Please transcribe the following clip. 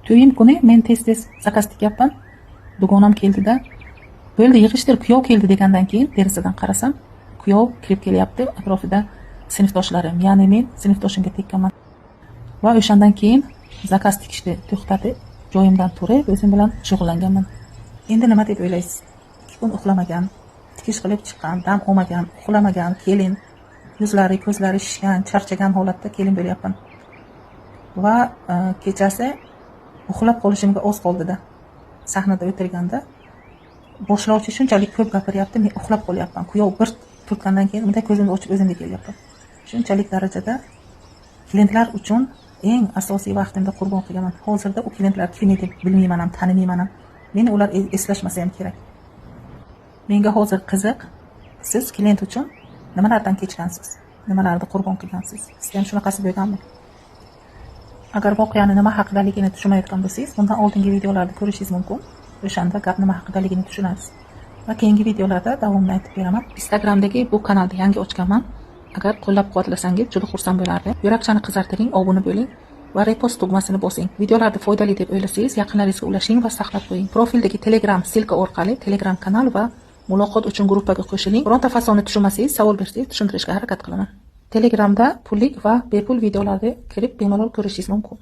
To'yin kuni men tez zakaz tikyapman. Dugonam keldida, bo'ldi yig'ishtir, kuyov keldi degandan keyin derazadan qarasam, kuyov kirib kelyapti, atrofida sinfdoshlarim, ya'ni men sinfdoshimga tekkanman. Va o'shandan keyin zakaz tikishni to'xtatib, joyimdan turib, o'zim bilan shug'ullanganman. Endi nima deb o'ylaysiz? 2 kun uxlamagan, tikish qilib chiqqan, dam olmagan, uxlamagan kelin, yuzlari, ko'zlari shishgan, charchagan holatda kelin bo'lyapman. Va kechasi uxlab qolishimga oz qoldida. Sahnada o'tirganda boshlovchi shunchalik ko'p gapiryapti, men uxlab qolyapman. Kuyov bir turtgandan keyin bunday ko'zimni ochib o'zimga kelyapman. Shunchalik darajada klientlar uchun eng asosiy vaqtimda qurbon qilganman. Hozirda u klientlar kim edi bilmayman ham, tanimayman ham. Meni ular eslashmasa ham kerak. Menga hozir qiziq, siz klient uchun nimalardan kechgansiz? Nimalarni qurbon qilgansiz? Siz ham shunaqasi bo'lganmi? Agar voqeani nima haqidaligini tushunmayotgan bo'lsangiz, bundan oldingi videolarni ko'rishingiz mumkin. O'shanda gap nima haqidaligini tushunasiz. Va keyingi videolarda davomini aytib beraman. Instagramdagi bu kanalni yangi ochganman. Agar qo'llab-quvvatlasangiz juda xursand bo'lardim. Yurakchani qizartiring, obuna bo'ling va repost tugmasini bosing. Videolarni foydali deb o'ylasangiz, yaqinlaringizga ulashing va saqlab qo'ying. Profildagi Telegram silka orqali Telegram kanal va muloqot uchun gruppaga qo'shiling. Bironta fasonni tushunmasangiz, savol bersangiz, tushuntirishga harakat qilaman. Telegramda pullik va bepul videolarga kirib bemalol ko'rishingiz mumkin.